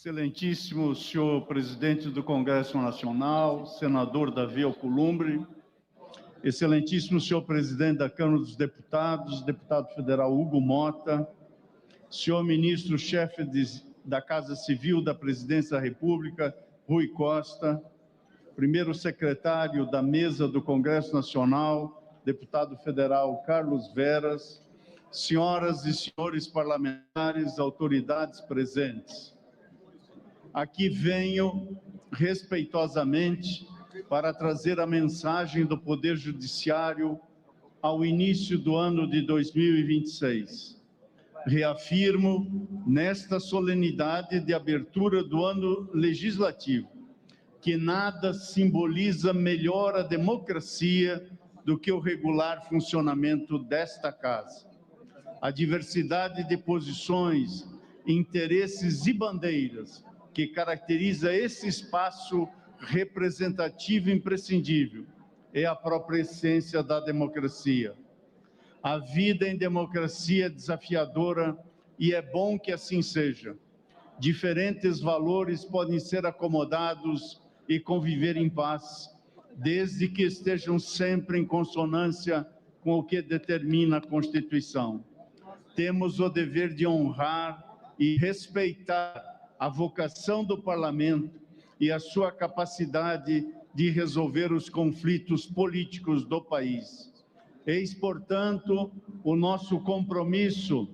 Excelentíssimo senhor presidente do Congresso Nacional, senador Davi Alcolumbre, excelentíssimo senhor presidente da Câmara dos Deputados, deputado federal Hugo Mota, senhor ministro-chefe da Casa Civil da Presidência da República, Rui Costa, primeiro secretário da Mesa do Congresso Nacional, deputado federal Carlos Veras, senhoras e senhores parlamentares, autoridades presentes. Aqui venho respeitosamente para trazer a mensagem do Poder Judiciário ao início do ano de 2026. Reafirmo, nesta solenidade de abertura do ano legislativo, que nada simboliza melhor a democracia do que o regular funcionamento desta casa. A diversidade de posições, interesses e bandeiras que caracteriza esse espaço representativo imprescindível é a própria essência da democracia. A vida em democracia é desafiadora e é bom que assim seja. Diferentes valores podem ser acomodados e conviver em paz, desde que estejam sempre em consonância com o que determina a Constituição. Temos o dever de honrar e respeitar a vocação do parlamento e a sua capacidade de resolver os conflitos políticos do país. Eis, portanto, o nosso compromisso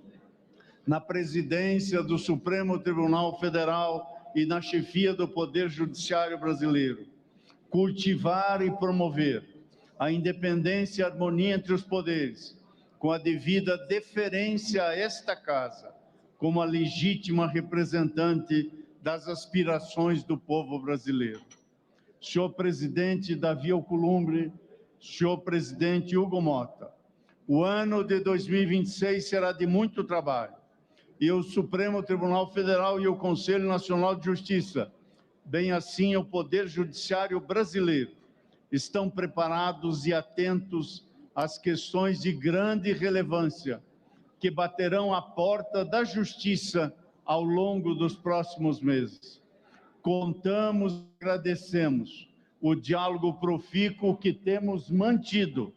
na presidência do Supremo Tribunal Federal e na chefia do Poder Judiciário brasileiro, cultivar e promover a independência e a harmonia entre os poderes, com a devida deferência a esta casa, como a legítima representante das aspirações do povo brasileiro. Senhor presidente Davi Alcolumbre, senhor presidente Hugo Mota, o ano de 2026 será de muito trabalho, e o Supremo Tribunal Federal e o Conselho Nacional de Justiça, bem assim o Poder Judiciário brasileiro, estão preparados e atentos às questões de grande relevância que baterão à porta da justiça ao longo dos próximos meses. Contamos e agradecemos o diálogo profícuo que temos mantido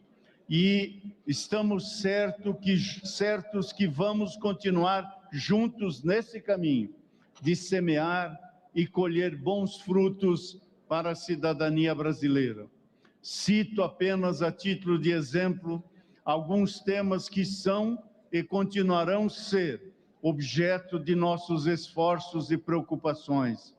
e estamos certos que vamos continuar juntos nesse caminho de semear e colher bons frutos para a cidadania brasileira. Cito apenas a título de exemplo alguns temas que são e continuarão a ser objeto de nossos esforços e preocupações.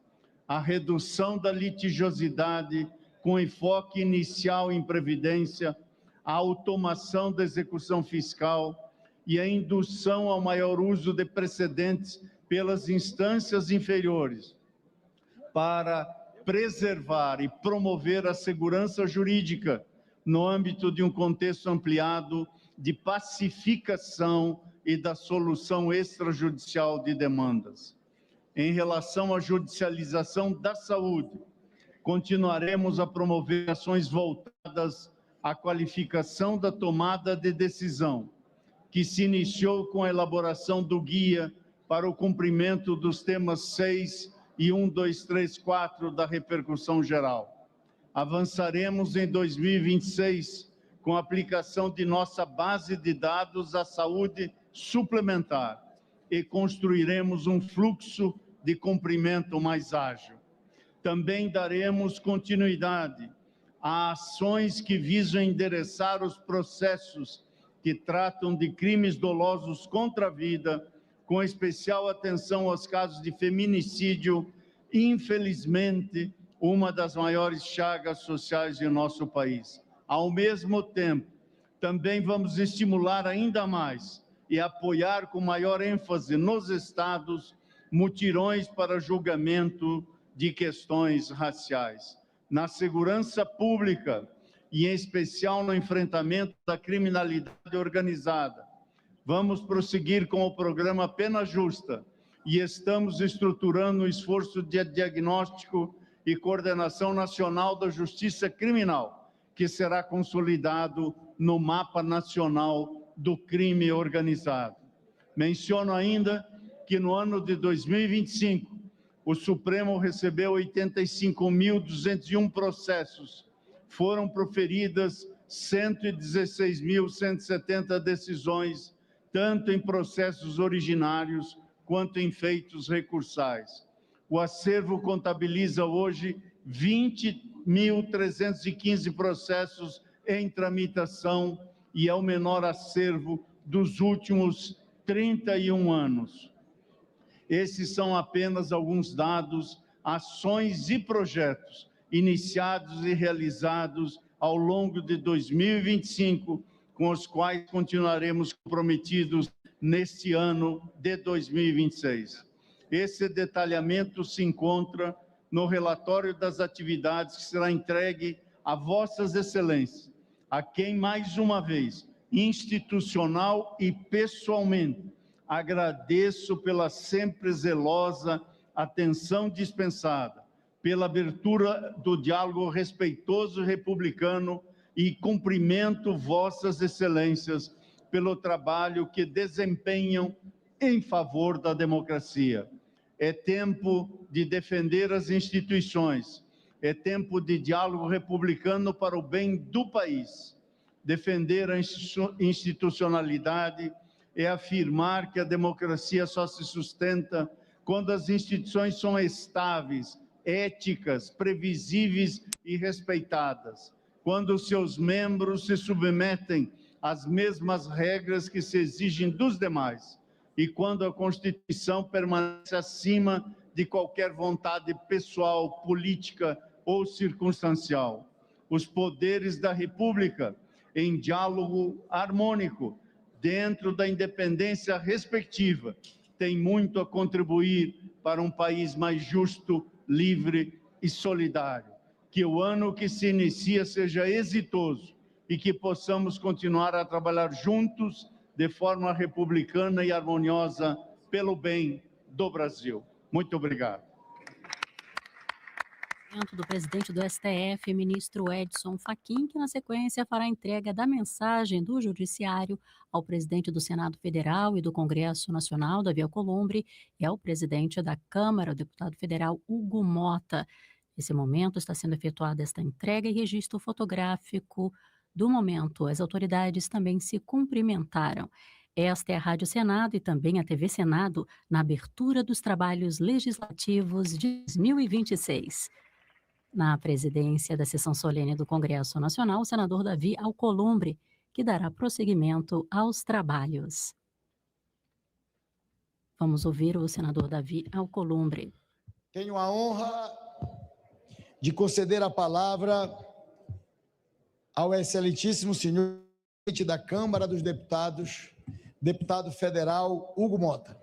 A redução da litigiosidade com enfoque inicial em previdência, a automação da execução fiscal e a indução ao maior uso de precedentes pelas instâncias inferiores para preservar e promover a segurança jurídica no âmbito de um contexto ampliado de pacificação e da solução extrajudicial de demandas. Em relação à judicialização da saúde, continuaremos a promover ações voltadas à qualificação da tomada de decisão, que se iniciou com a elaboração do guia para o cumprimento dos temas 6 e 1, 2, 3, 4 da repercussão geral. Avançaremos em 2026 com a aplicação de nossa base de dados à saúde suplementar e construiremos um fluxo de cumprimento mais ágil. Também daremos continuidade a ações que visam endereçar os processos que tratam de crimes dolosos contra a vida, com especial atenção aos casos de feminicídio, infelizmente, uma das maiores chagas sociais de nosso país. Ao mesmo tempo, também vamos estimular ainda mais e apoiar com maior ênfase nos estados mutirões para julgamento de questões raciais. Na segurança pública e, em especial, no enfrentamento da criminalidade organizada, vamos prosseguir com o programa Pena Justa e estamos estruturando um esforço de diagnóstico e coordenação nacional da justiça criminal, que será consolidado no mapa nacional do crime organizado. Menciono ainda que no ano de 2025 O Supremo recebeu 85.201 processos. Foram proferidas 116.170 decisões, tanto em processos originários quanto em feitos recursais. O acervo contabiliza hoje 20.315 processos em tramitação e é o menor acervo dos últimos 31 anos. Esses são apenas alguns dados, ações e projetos iniciados e realizados ao longo de 2025, com os quais continuaremos comprometidos neste ano de 2026. Esse detalhamento se encontra no relatório das atividades que será entregue a Vossas Excelências, a quem, mais uma vez, institucional e pessoalmente, agradeço pela sempre zelosa atenção dispensada, pela abertura do diálogo respeitoso e republicano e cumprimento Vossas Excelências pelo trabalho que desempenham em favor da democracia. É tempo de defender as instituições, é tempo de diálogo republicano para o bem do país. Defender a institucionalidade é afirmar que a democracia só se sustenta quando as instituições são estáveis, éticas, previsíveis e respeitadas, quando seus membros se submetem às mesmas regras que se exigem dos demais e quando a Constituição permanece acima de qualquer vontade pessoal, política ou circunstancial. Os poderes da República, em diálogo harmônico, dentro da independência respectiva, têm muito a contribuir para um país mais justo, livre e solidário. Que o ano que se inicia seja exitoso e que possamos continuar a trabalhar juntos de forma republicana e harmoniosa pelo bem do Brasil. Muito obrigado. Do presidente do STF, ministro Edson Fachin, que na sequência fará a entrega da mensagem do Judiciário ao presidente do Senado Federal e do Congresso Nacional, Davi Alcolumbre, e ao presidente da Câmara, o deputado federal Hugo Mota. Nesse momento está sendo efetuada esta entrega e registro fotográfico do momento. As autoridades também se cumprimentaram. Esta é a Rádio Senado e também a TV Senado na abertura dos trabalhos legislativos de 2026. Na presidência da sessão solene do Congresso Nacional, o senador Davi Alcolumbre, que dará prosseguimento aos trabalhos. Vamos ouvir o senador Davi Alcolumbre. Tenho a honra de conceder a palavra ao excelentíssimo senhor presidente da Câmara dos Deputados, deputado federal Hugo Mota.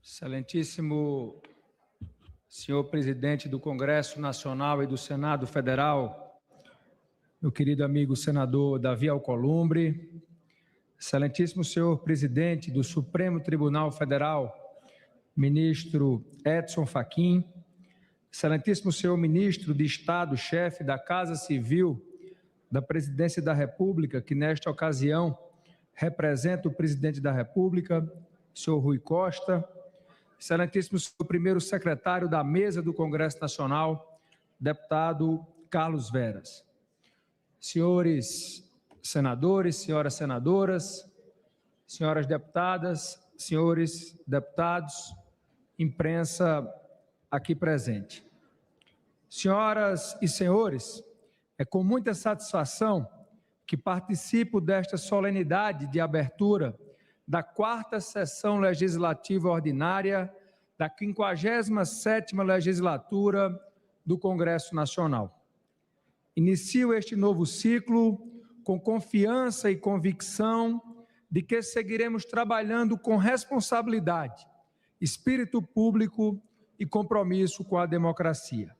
Excelentíssimo senhor presidente do Congresso Nacional e do Senado Federal, meu querido amigo senador Davi Alcolumbre, excelentíssimo senhor presidente do Supremo Tribunal Federal, ministro Edson Fachin, excelentíssimo senhor ministro de Estado, chefe da Casa Civil da Presidência da República, que nesta ocasião representa o presidente da República, senhor Rui Costa, excelentíssimo senhor primeiro secretário da Mesa do Congresso Nacional, deputado Carlos Veras, senhores senadores, senhoras senadoras, senhoras deputadas, senhores deputados, imprensa aqui presente. Senhoras e senhores, é com muita satisfação que participo desta solenidade de abertura da 4ª sessão legislativa ordinária da 57ª legislatura do Congresso Nacional. Inicio este novo ciclo com confiança e convicção de que seguiremos trabalhando com responsabilidade, espírito público e compromisso com a democracia.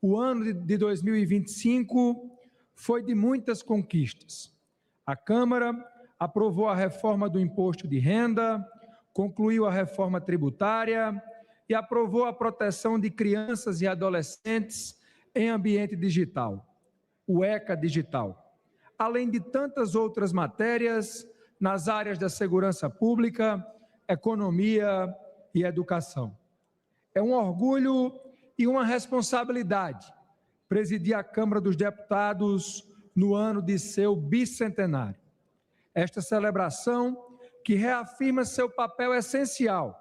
O ano de 2025 foi de muitas conquistas. A Câmara aprovou a reforma do imposto de renda, concluiu a reforma tributária e aprovou a proteção de crianças e adolescentes em ambiente digital, o ECA Digital, além de tantas outras matérias nas áreas da segurança pública, economia e educação. É um orgulho e uma responsabilidade presidir a Câmara dos Deputados no ano de seu bicentenário. Esta celebração que reafirma seu papel essencial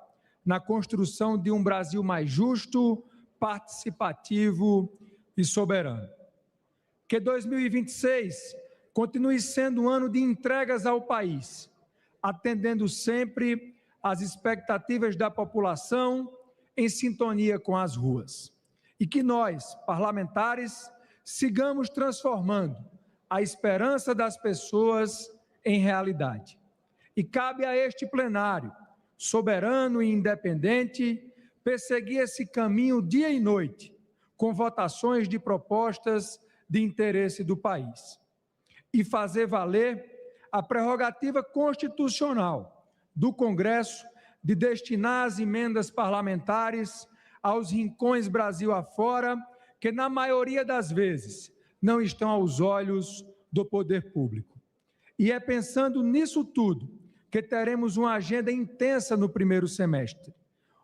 na construção de um Brasil mais justo, participativo e soberano. Que 2026 continue sendo um ano de entregas ao país, atendendo sempre às expectativas da população em sintonia com as ruas. E que nós, parlamentares, sigamos transformando a esperança das pessoas em realidade. E cabe a este plenário, soberano e independente, perseguir esse caminho dia e noite, com votações de propostas de interesse do país. E fazer valer a prerrogativa constitucional do Congresso de destinar as emendas parlamentares aos rincões Brasil afora, que na maioria das vezes não estão aos olhos do poder público. E é pensando nisso tudo que teremos uma agenda intensa no primeiro semestre.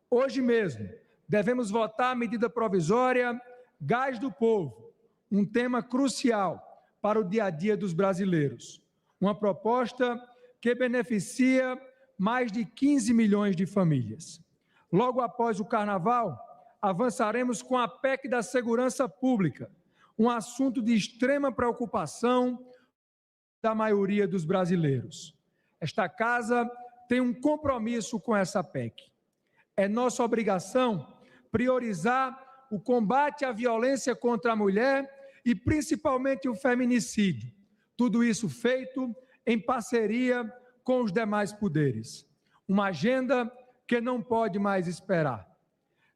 Hoje mesmo, devemos votar a medida provisória Gás do Povo, um tema crucial para o dia a dia dos brasileiros. Uma proposta que beneficia mais de 15 milhões de famílias. Logo após o Carnaval, avançaremos com a PEC da Segurança Pública, um assunto de extrema preocupação da maioria dos brasileiros. Esta Casa tem um compromisso com essa PEC. É nossa obrigação priorizar o combate à violência contra a mulher e principalmente o feminicídio. Tudo isso feito em parceria com os demais poderes. Uma agenda que não pode mais esperar.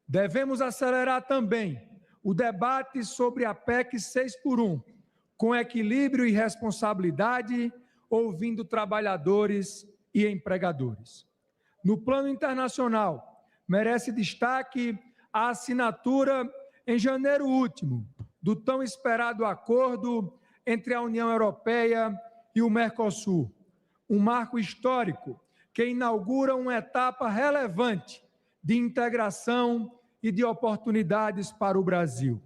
Devemos acelerar também o debate sobre a PEC 6x1, com equilíbrio e responsabilidade, ouvindo trabalhadores e empregadores. No plano internacional, merece destaque a assinatura, em janeiro último, do tão esperado acordo entre a União Europeia e o Mercosul, um marco histórico que inaugura uma etapa relevante de integração e de oportunidades para o Brasil.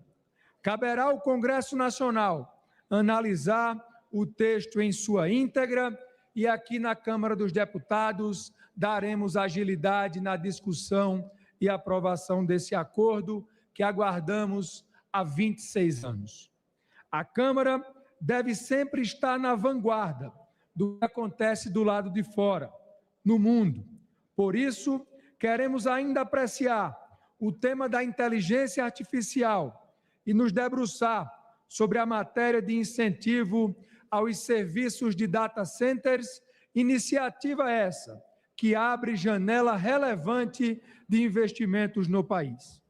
Caberá ao Congresso Nacional analisar o texto em sua íntegra e aqui na Câmara dos Deputados daremos agilidade na discussão e aprovação desse acordo que aguardamos há 26 anos. A Câmara deve sempre estar na vanguarda do que acontece do lado de fora, no mundo. Por isso, queremos ainda apreciar o tema da inteligência artificial e nos debruçar sobre a matéria de incentivo aos serviços de data centers, iniciativa essa que abre janela relevante de investimentos no país.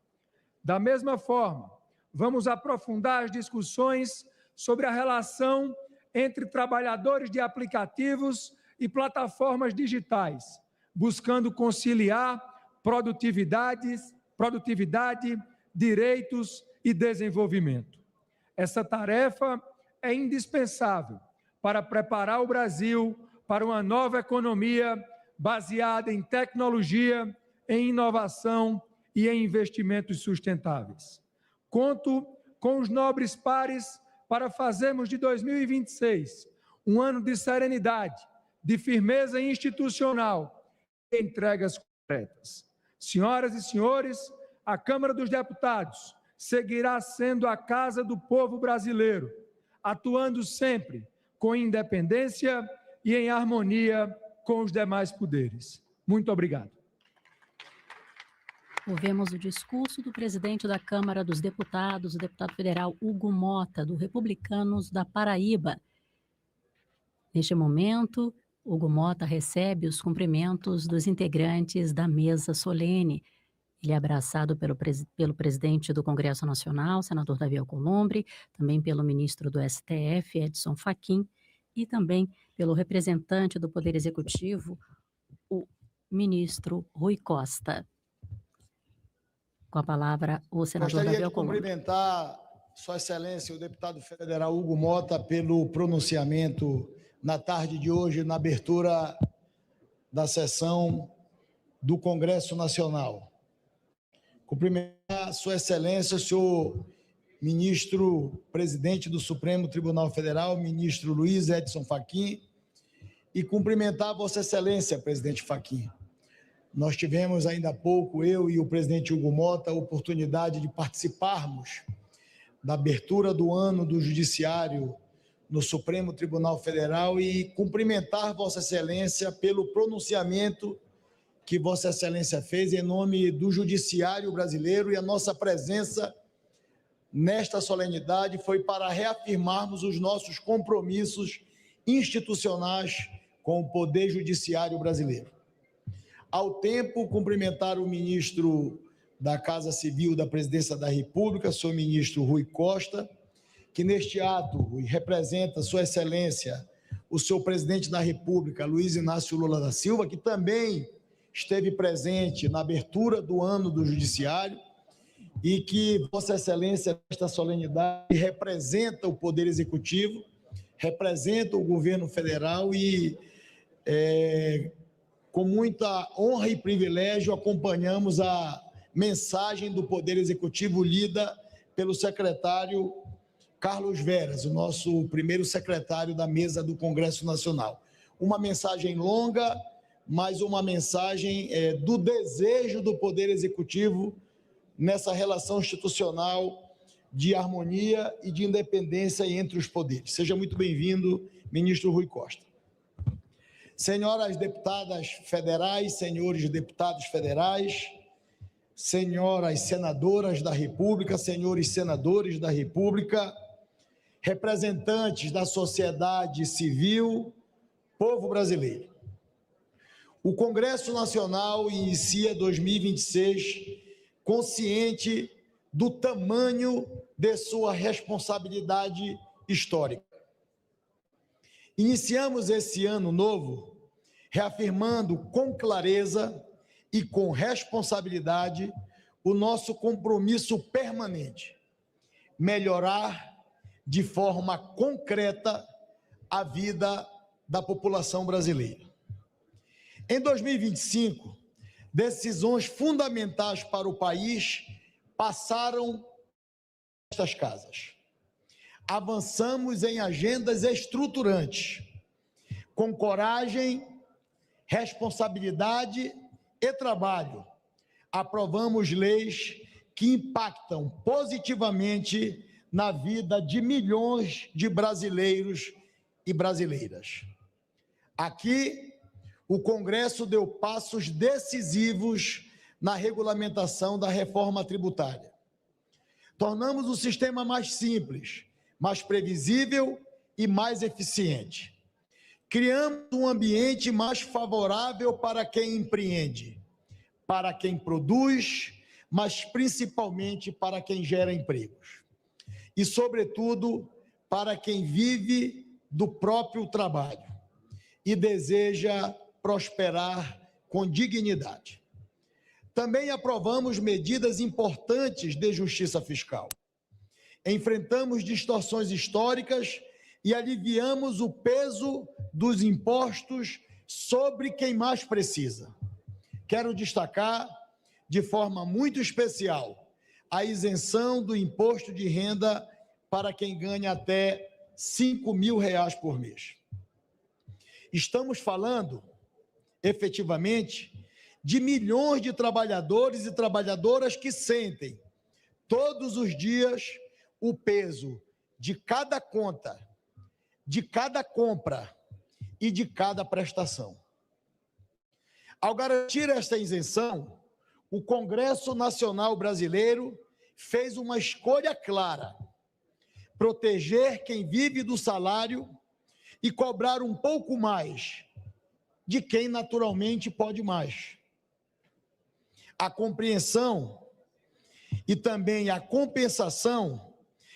Da mesma forma, vamos aprofundar as discussões sobre a relação entre trabalhadores de aplicativos e plataformas digitais, buscando conciliar produtividade, direitos e desenvolvimento. Essa tarefa é indispensável para preparar o Brasil para uma nova economia baseada em tecnologia, em inovação e em investimentos sustentáveis. Conto com os nobres pares para fazermos de 2026 um ano de serenidade, de firmeza institucional e entregas concretas. Senhoras e senhores, a Câmara dos Deputados seguirá sendo a casa do povo brasileiro, atuando sempre com independência e em harmonia com os demais poderes. Muito obrigado. Ouvemos o discurso do presidente da Câmara dos Deputados, o deputado federal Hugo Mota, do Republicanos da Paraíba. Neste momento, Hugo Mota recebe os cumprimentos dos integrantes da mesa solene. Ele é abraçado pelo presidente do Congresso Nacional, senador Davi Alcolumbre, também pelo ministro do STF, Edson Fachin, e também pelo representante do Poder Executivo, o ministro Rui Costa. Com a palavra, o senador Davi Alcolumbre. Gostaria de cumprimentar Sua Excelência, o deputado federal Hugo Mota, pelo pronunciamento na tarde de hoje, na abertura da sessão do Congresso Nacional. Cumprimentar Sua Excelência, senhor ministro presidente do Supremo Tribunal Federal, ministro Luiz Edson Fachin, e cumprimentar Vossa Excelência, presidente Fachin. Nós tivemos ainda há pouco, eu e o presidente Hugo Mota, a oportunidade de participarmos da abertura do ano do Judiciário no Supremo Tribunal Federal e cumprimentar Vossa Excelência pelo pronunciamento que Vossa Excelência fez em nome do Judiciário brasileiro, e a nossa presença nesta solenidade foi para reafirmarmos os nossos compromissos institucionais com o Poder Judiciário brasileiro. Ao tempo, cumprimentar o ministro da Casa Civil da Presidência da República, senhor ministro Rui Costa, que neste ato representa Sua Excelência, o senhor presidente da República, Luiz Inácio Lula da Silva, que também esteve presente na abertura do ano do Judiciário, e que Vossa Excelência, nesta solenidade, representa o Poder Executivo, representa o governo federal e, com muita honra e privilégio, acompanhamos a mensagem do Poder Executivo lida pelo secretário Carlos Veras, o nosso primeiro secretário da mesa do Congresso Nacional. Uma mensagem longa, mas uma mensagem do desejo do Poder Executivo nessa relação institucional de harmonia e de independência entre os poderes. Seja muito bem-vindo, ministro Rui Costa. Senhoras deputadas federais, senhores deputados federais, senhoras senadoras da República, senhores senadores da República, representantes da sociedade civil, povo brasileiro. O Congresso Nacional inicia 2026 consciente do tamanho de sua responsabilidade histórica. Iniciamos esse ano novo reafirmando com clareza e com responsabilidade o nosso compromisso permanente, melhorar de forma concreta a vida da população brasileira. Em 2025, decisões fundamentais para o país passaram nestas casas. Avançamos em agendas estruturantes, com coragem, responsabilidade e trabalho. Aprovamos leis que impactam positivamente na vida de milhões de brasileiros e brasileiras. Aqui, o Congresso deu passos decisivos na regulamentação da reforma tributária. Tornamos o sistema mais simples, mais previsível e mais eficiente. Criamos um ambiente mais favorável para quem empreende, para quem produz, mas principalmente para quem gera empregos. E, sobretudo, para quem vive do próprio trabalho e deseja prosperar com dignidade. Também aprovamos medidas importantes de justiça fiscal. Enfrentamos distorções históricas e aliviamos o peso dos impostos sobre quem mais precisa. Quero destacar, de forma muito especial, a isenção do imposto de renda para quem ganha até R$ 5.000 por mês. Estamos falando, efetivamente, de milhões de trabalhadores e trabalhadoras que sentem todos os dias o peso de cada conta, de cada compra e de cada prestação. Ao garantir esta isenção, o Congresso Nacional Brasileiro fez uma escolha clara: proteger quem vive do salário e cobrar um pouco mais de quem naturalmente pode mais. A compreensão e também a compensação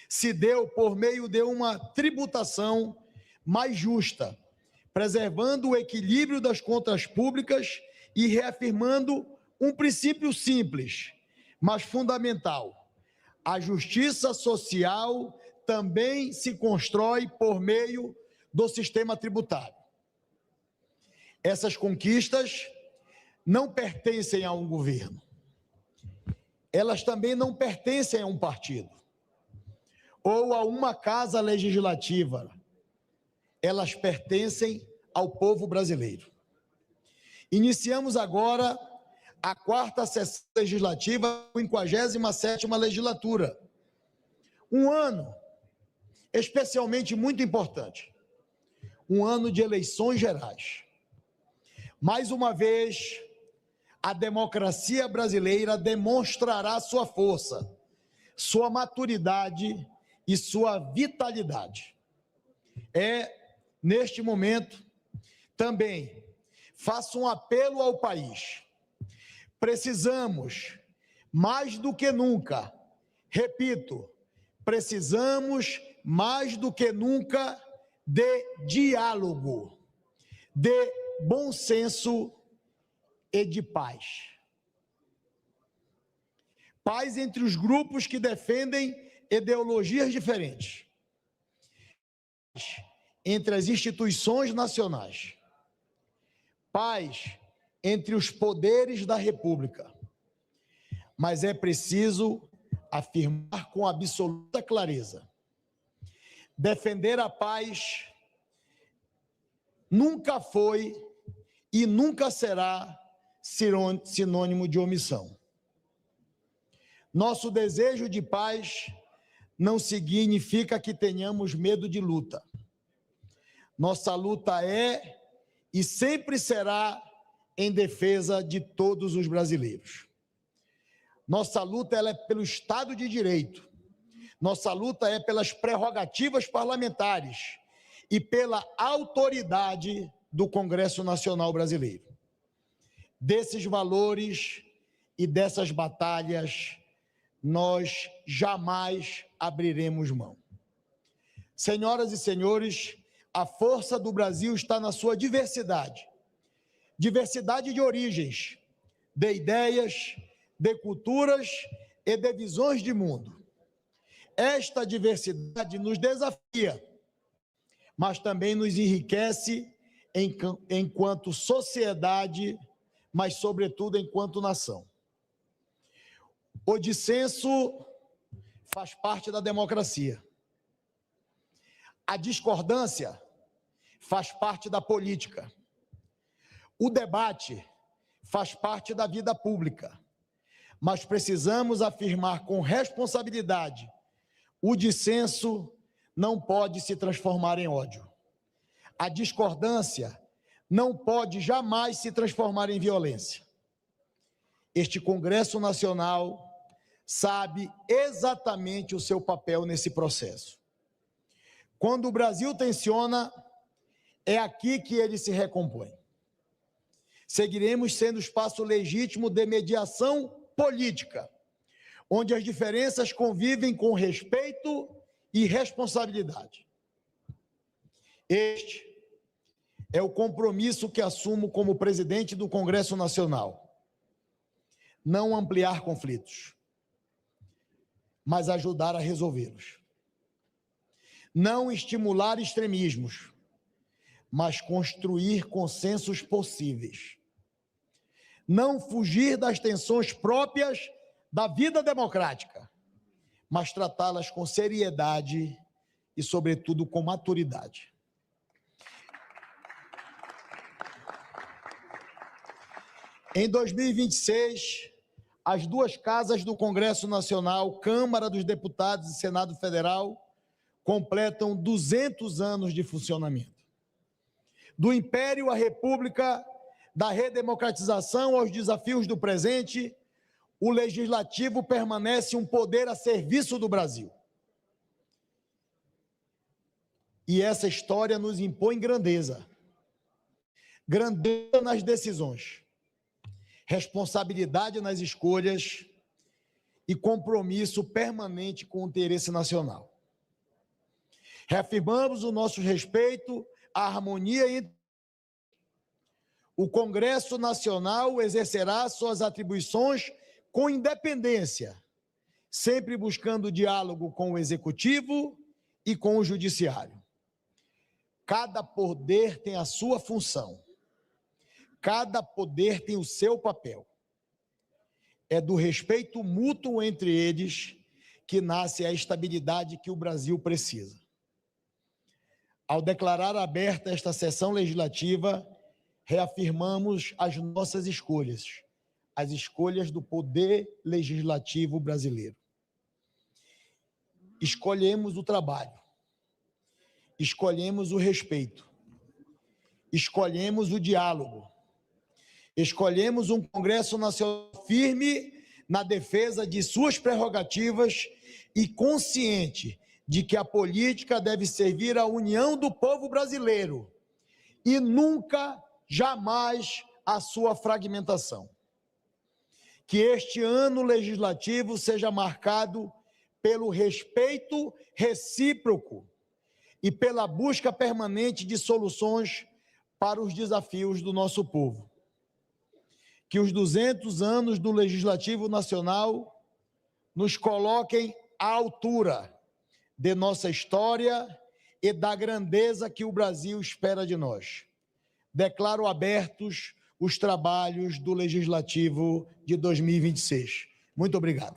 se deu por meio de uma tributação mais justa, preservando o equilíbrio das contas públicas e reafirmando um princípio simples, mas fundamental: a justiça social também se constrói por meio do sistema tributário. Essas conquistas não pertencem a um governo. Elas também não pertencem a um partido ou a uma casa legislativa. Elas pertencem ao povo brasileiro. Iniciamos agora a 4ª sessão legislativa, 57ª legislatura. Um ano especialmente muito importante. Um ano de eleições gerais. Mais uma vez, a democracia brasileira demonstrará sua força, sua maturidade e sua vitalidade. Neste momento, também faço um apelo ao país. Precisamos, mais do que nunca, repito, precisamos mais do que nunca de diálogo, de bom senso e de paz. Paz entre os grupos que defendem ideologias diferentes. Paz entre as instituições nacionais. Paz entre os poderes da República. Mas é preciso afirmar com absoluta clareza: defender a paz nunca foi e nunca será sinônimo de omissão. Nosso desejo de paz não significa que tenhamos medo de luta. Nossa luta é e sempre será em defesa de todos os brasileiros. Nossa luta ela é pelo Estado de Direito. Nossa luta é pelas prerrogativas parlamentares e pela autoridade do Congresso Nacional Brasileiro. Desses valores e dessas batalhas, nós jamais abriremos mão. Senhoras e senhores, a força do Brasil está na sua diversidade. Diversidade de origens, de ideias, de culturas e de visões de mundo. Esta diversidade nos desafia, mas também nos enriquece enquanto sociedade, mas sobretudo enquanto nação. O dissenso faz parte da democracia. A discordância faz parte da política. O debate faz parte da vida pública. Mas precisamos afirmar com responsabilidade: o dissenso não pode se transformar em ódio. A discordância não pode jamais se transformar em violência. Este Congresso Nacional sabe exatamente o seu papel nesse processo. Quando o Brasil tensiona, é aqui que ele se recompõe. Seguiremos sendo espaço legítimo de mediação política, onde as diferenças convivem com respeito e responsabilidade. Este é o compromisso que assumo como presidente do Congresso Nacional. Não ampliar conflitos, mas ajudar a resolvê-los. Não estimular extremismos, mas construir consensos possíveis. Não fugir das tensões próprias da vida democrática, mas tratá-las com seriedade e, sobretudo, com maturidade. Em 2026, as duas casas do Congresso Nacional, Câmara dos Deputados e Senado Federal, completam 200 anos de funcionamento. Do Império à República, da redemocratização aos desafios do presente, o Legislativo permanece um poder a serviço do Brasil. E essa história nos impõe grandeza. Grandeza nas decisões, responsabilidade nas escolhas e compromisso permanente com o interesse nacional. Reafirmamos o nosso respeito à harmonia entre o Congresso Nacional exercerá suas atribuições com independência, sempre buscando diálogo com o Executivo e com o Judiciário. Cada poder tem a sua função. Cada poder tem o seu papel. É do respeito mútuo entre eles que nasce a estabilidade que o Brasil precisa. Ao declarar aberta esta sessão legislativa, reafirmamos as nossas escolhas, as escolhas do poder legislativo brasileiro. Escolhemos o trabalho, escolhemos o respeito, escolhemos o diálogo, escolhemos um Congresso Nacional firme na defesa de suas prerrogativas e consciente de que a política deve servir à união do povo brasileiro e nunca, jamais, à sua fragmentação. Que este ano legislativo seja marcado pelo respeito recíproco e pela busca permanente de soluções para os desafios do nosso povo. Que os 200 anos do Legislativo Nacional nos coloquem à altura de nossa história e da grandeza que o Brasil espera de nós. Declaro abertos os trabalhos do Legislativo de 2026. Muito obrigado.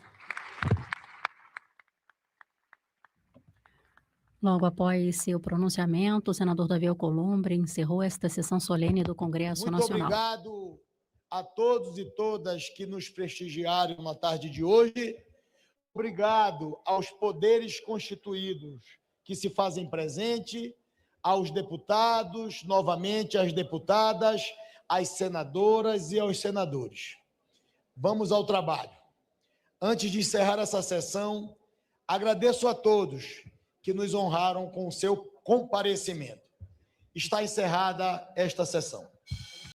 Logo após seu pronunciamento, o senador Davi Alcolumbre encerrou esta sessão solene do Congresso Nacional. Muito obrigado a todos e todas que nos prestigiaram na tarde de hoje. Obrigado aos poderes constituídos que se fazem presente, aos deputados, novamente às deputadas, às senadoras e aos senadores. Vamos ao trabalho. Antes de encerrar essa sessão, agradeço a todos que nos honraram com o seu comparecimento. Está encerrada esta sessão.